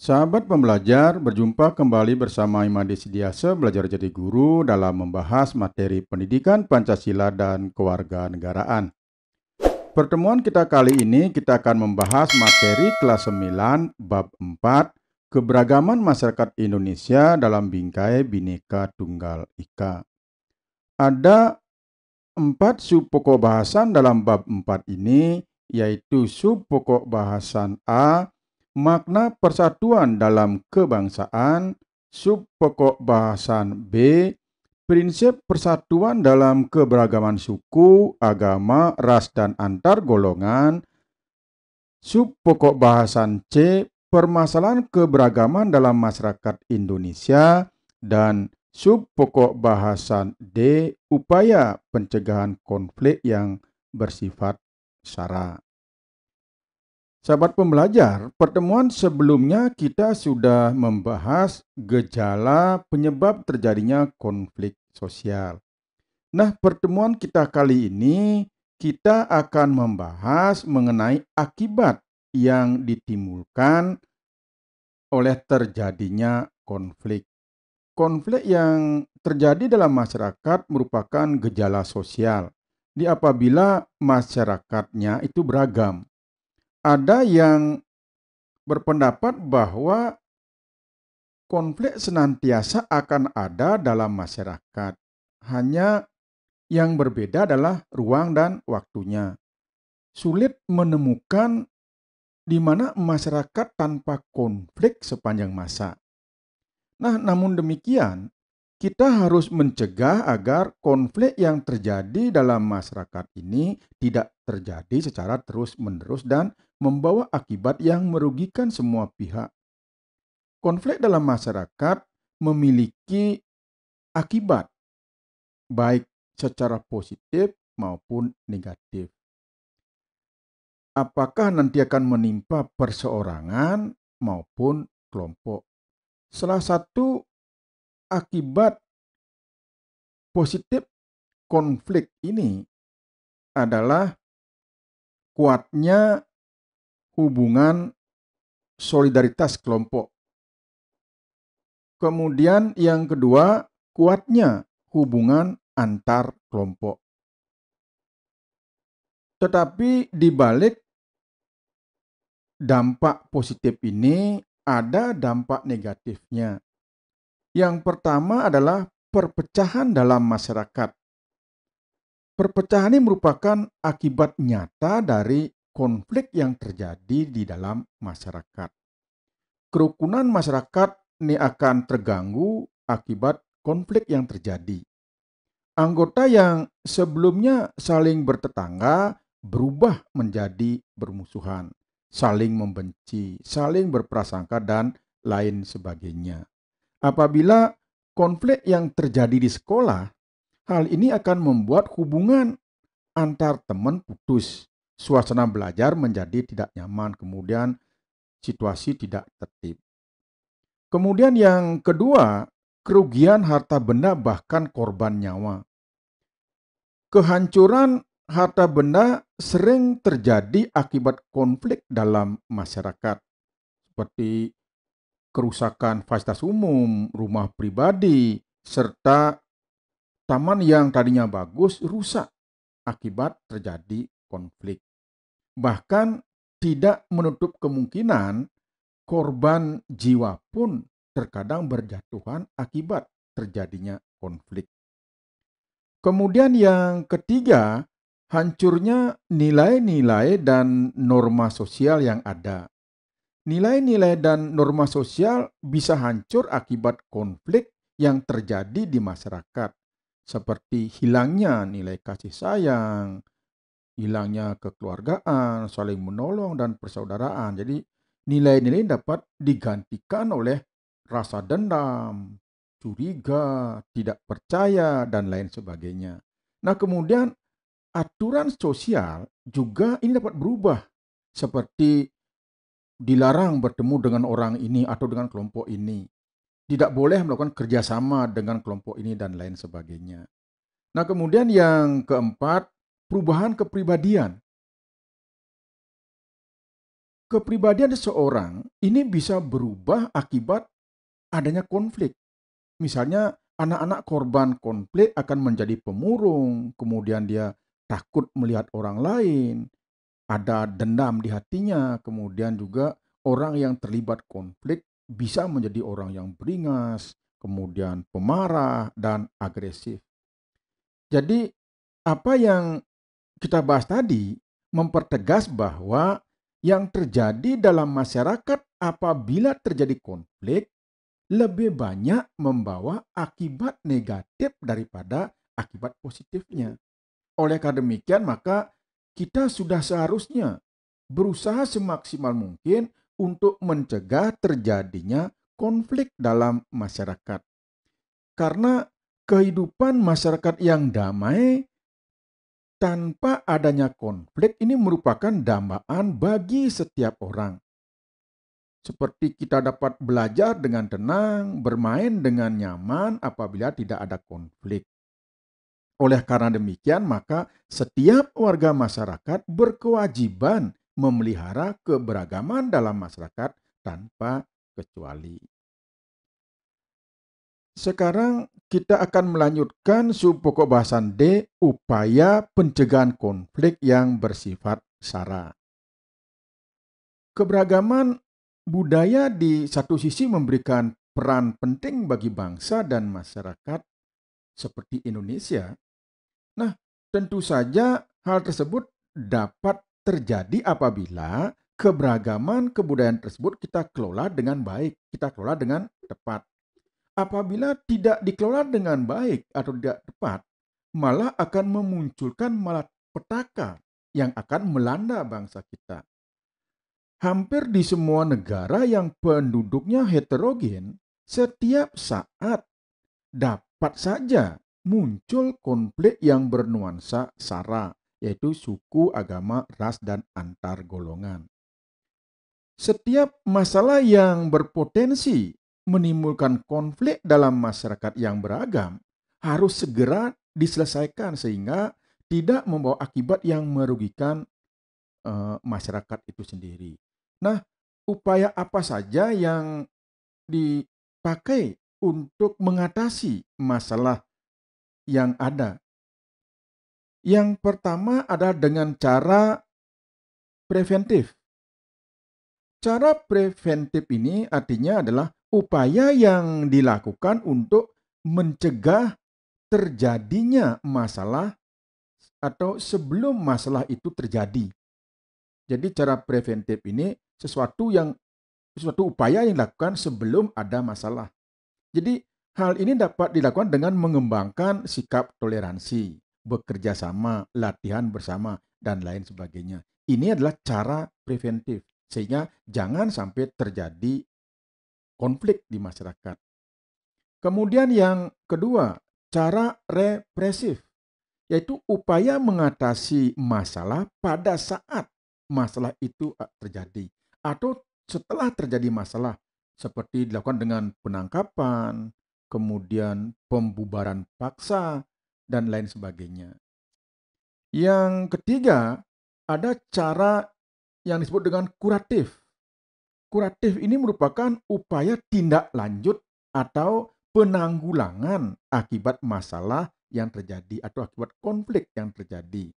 Sahabat pembelajar, berjumpa kembali bersama Imade Sidiase Belajar Jadi Guru dalam membahas materi pendidikan Pancasila dan kewarganegaraan. Pertemuan kita kali ini kita akan membahas materi kelas 9 bab 4 keberagaman masyarakat Indonesia dalam bingkai Bhinneka Tunggal Ika. Ada 4 sub pokok bahasan dalam bab 4 ini, yaitu sub pokok bahasan A, makna persatuan dalam kebangsaan, sub pokok bahasan B, prinsip persatuan dalam keberagaman suku, agama, ras, dan antar golongan, sub pokok bahasan C, permasalahan keberagaman dalam masyarakat Indonesia, dan sub pokok bahasan D, upaya pencegahan konflik yang bersifat SARA. Sahabat pembelajar, pertemuan sebelumnya kita sudah membahas gejala penyebab terjadinya konflik sosial. Nah, pertemuan kita kali ini kita akan membahas mengenai akibat yang ditimbulkan oleh terjadinya konflik. Konflik yang terjadi dalam masyarakat merupakan gejala sosial. Apabila masyarakatnya itu beragam. Ada yang berpendapat bahwa konflik senantiasa akan ada dalam masyarakat. Hanya yang berbeda adalah ruang dan waktunya. Sulit menemukan di mana masyarakat tanpa konflik sepanjang masa. Nah, namun demikian, kita harus mencegah agar konflik yang terjadi dalam masyarakat ini tidak terjadi secara terus-menerus dan membawa akibat yang merugikan semua pihak. Konflik dalam masyarakat memiliki akibat, baik secara positif maupun negatif. Apakah nanti akan menimpa perseorangan maupun kelompok. Salah satu akibat positif konflik ini adalah kuatnya hubungan solidaritas kelompok. Kemudian yang kedua, kuatnya hubungan antar kelompok. Tetapi di balik dampak positif ini ada dampak negatifnya. Yang pertama adalah perpecahan dalam masyarakat. Perpecahan ini merupakan akibat nyata dari konflik yang terjadi di dalam masyarakat. Kerukunan masyarakat ini akan terganggu akibat konflik yang terjadi. Anggota yang sebelumnya saling bertetangga berubah menjadi bermusuhan, saling membenci, saling berprasangka, dan lain sebagainya. Apabila konflik yang terjadi di sekolah, hal ini akan membuat hubungan antar teman putus, suasana belajar menjadi tidak nyaman, kemudian situasi tidak tertib. Kemudian yang kedua, kerugian harta benda bahkan korban nyawa. Kehancuran harta benda sering terjadi akibat konflik dalam masyarakat, seperti kerusakan fasilitas umum, rumah pribadi, serta taman yang tadinya bagus rusak akibat terjadi konflik. Bahkan tidak menutup kemungkinan korban jiwa pun terkadang berjatuhan akibat terjadinya konflik. Kemudian yang ketiga, hancurnya nilai-nilai dan norma sosial yang ada. Nilai-nilai dan norma sosial bisa hancur akibat konflik yang terjadi di masyarakat, seperti hilangnya nilai kasih sayang, hilangnya kekeluargaan, saling menolong, dan persaudaraan. Jadi nilai-nilai dapat digantikan oleh rasa dendam, curiga, tidak percaya, dan lain sebagainya. Nah, kemudian aturan sosial juga ini dapat berubah, seperti dilarang bertemu dengan orang ini atau dengan kelompok ini. Tidak boleh melakukan kerjasama dengan kelompok ini dan lain sebagainya. Nah, kemudian yang keempat, perubahan kepribadian. Kepribadian seseorang ini bisa berubah akibat adanya konflik. Misalnya anak-anak korban konflik akan menjadi pemurung, kemudian dia takut melihat orang lain, ada dendam di hatinya, kemudian juga orang yang terlibat konflik bisa menjadi orang yang beringas, kemudian pemarah dan agresif. Jadi apa yang kita bahas tadi mempertegas bahwa yang terjadi dalam masyarakat apabila terjadi konflik lebih banyak membawa akibat negatif daripada akibat positifnya. Oleh karena demikian, maka kita sudah seharusnya berusaha semaksimal mungkin untuk mencegah terjadinya konflik dalam masyarakat. Karena kehidupan masyarakat yang damai tanpa adanya konflik ini merupakan dambaan bagi setiap orang. Seperti kita dapat belajar dengan tenang, bermain dengan nyaman apabila tidak ada konflik. Oleh karena demikian, maka setiap warga masyarakat berkewajiban memelihara keberagaman dalam masyarakat tanpa kecuali. Sekarang kita akan melanjutkan subpokok bahasan D, upaya pencegahan konflik yang bersifat SARA. Keberagaman budaya di satu sisi memberikan peran penting bagi bangsa dan masyarakat seperti Indonesia. Nah, tentu saja hal tersebut dapat terjadi apabila keberagaman kebudayaan tersebut kita kelola dengan baik, kita kelola dengan tepat. Apabila tidak dikelola dengan baik atau tidak tepat, malah akan memunculkan malapetaka yang akan melanda bangsa kita. Hampir di semua negara yang penduduknya heterogen, setiap saat dapat saja muncul konflik yang bernuansa SARA, yaitu suku, agama, ras, dan antar golongan. Setiap masalah yang berpotensi menimbulkan konflik dalam masyarakat yang beragam harus segera diselesaikan sehingga tidak membawa akibat yang merugikan masyarakat itu sendiri. Nah, upaya apa saja yang dipakai untuk mengatasi masalah yang ada? Yang pertama adalah dengan cara preventif. Cara preventif ini artinya adalah upaya yang dilakukan untuk mencegah terjadinya masalah atau sebelum masalah itu terjadi. Jadi cara preventif ini sesuatu upaya yang dilakukan sebelum ada masalah. Jadi hal ini dapat dilakukan dengan mengembangkan sikap toleransi, bekerja sama, latihan bersama, dan lain sebagainya. Ini adalah cara preventif, sehingga jangan sampai terjadi konflik di masyarakat. Kemudian yang kedua, cara represif, yaitu upaya mengatasi masalah pada saat masalah itu terjadi atau setelah terjadi masalah, seperti dilakukan dengan penangkapan, kemudian pembubaran paksa, dan lain sebagainya. Yang ketiga, ada cara yang disebut dengan kuratif. Kuratif ini merupakan upaya tindak lanjut atau penanggulangan akibat masalah yang terjadi atau akibat konflik yang terjadi.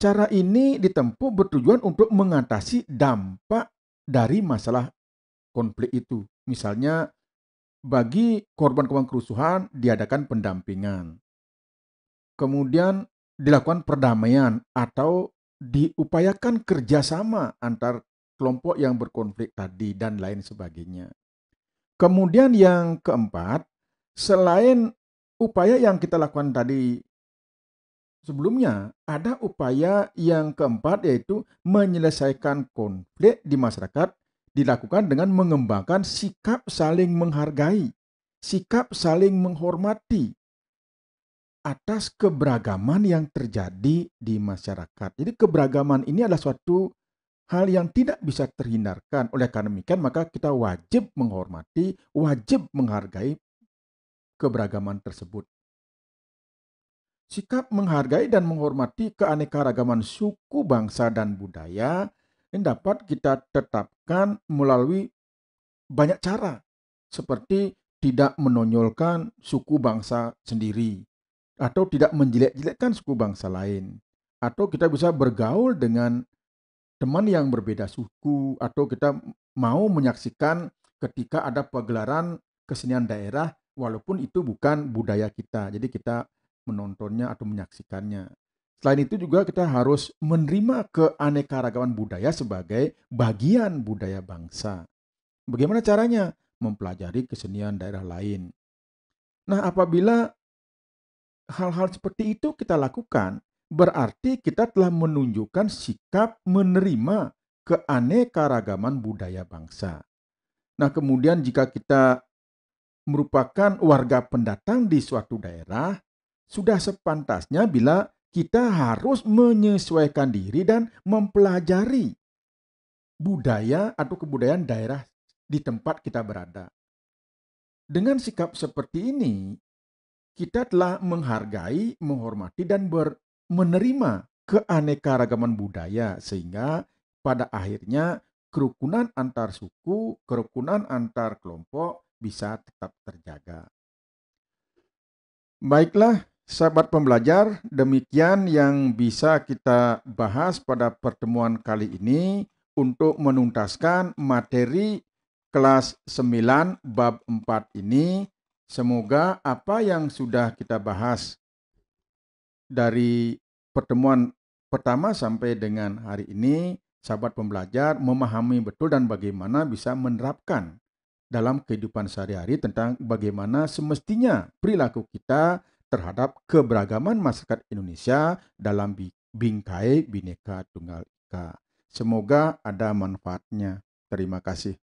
Cara ini ditempuh bertujuan untuk mengatasi dampak dari masalah konflik itu. Misalnya, bagi korban-korban kerusuhan diadakan pendampingan. Kemudian dilakukan perdamaian atau diupayakan kerjasama antar kelompok yang berkonflik tadi dan lain sebagainya. Kemudian yang keempat, selain upaya yang kita lakukan tadi sebelumnya, ada upaya yang keempat yaitu menyelesaikan konflik di masyarakat dilakukan dengan mengembangkan sikap saling menghargai, sikap saling menghormati atas keberagaman yang terjadi di masyarakat. Jadi keberagaman ini adalah suatu hal yang tidak bisa terhindarkan. Oleh karena demikian, maka kita wajib menghormati, wajib menghargai keberagaman tersebut. Sikap menghargai dan menghormati keanekaragaman suku, bangsa, dan budaya yang dapat kita tetapkan melalui banyak cara, seperti tidak menonjolkan suku bangsa sendiri, atau tidak menjelek-jelekkan suku bangsa lain, atau kita bisa bergaul dengan teman yang berbeda suku, atau kita mau menyaksikan ketika ada pagelaran kesenian daerah walaupun itu bukan budaya kita. Jadi kita menontonnya atau menyaksikannya. Selain itu juga kita harus menerima keanekaragaman budaya sebagai bagian budaya bangsa. Bagaimana caranya? Mempelajari kesenian daerah lain. Nah, apabila hal-hal seperti itu kita lakukan, berarti kita telah menunjukkan sikap menerima keanekaragaman budaya bangsa. Nah, kemudian jika kita merupakan warga pendatang di suatu daerah, sudah sepantasnya bila kita harus menyesuaikan diri dan mempelajari budaya atau kebudayaan daerah di tempat kita berada. Dengan sikap seperti ini, kita telah menghargai, menghormati, dan menerima keanekaragaman budaya, sehingga pada akhirnya kerukunan antar suku, kerukunan antar kelompok bisa tetap terjaga. Baiklah, sahabat pembelajar, demikian yang bisa kita bahas pada pertemuan kali ini untuk menuntaskan materi kelas 9 bab 4 ini. Semoga apa yang sudah kita bahas dari pertemuan pertama sampai dengan hari ini, sahabat pembelajar memahami betul dan bagaimana bisa menerapkan dalam kehidupan sehari-hari tentang bagaimana semestinya perilaku kita terhadap keberagaman masyarakat Indonesia dalam bingkai Bhinneka Tunggal Ika. Semoga ada manfaatnya. Terima kasih.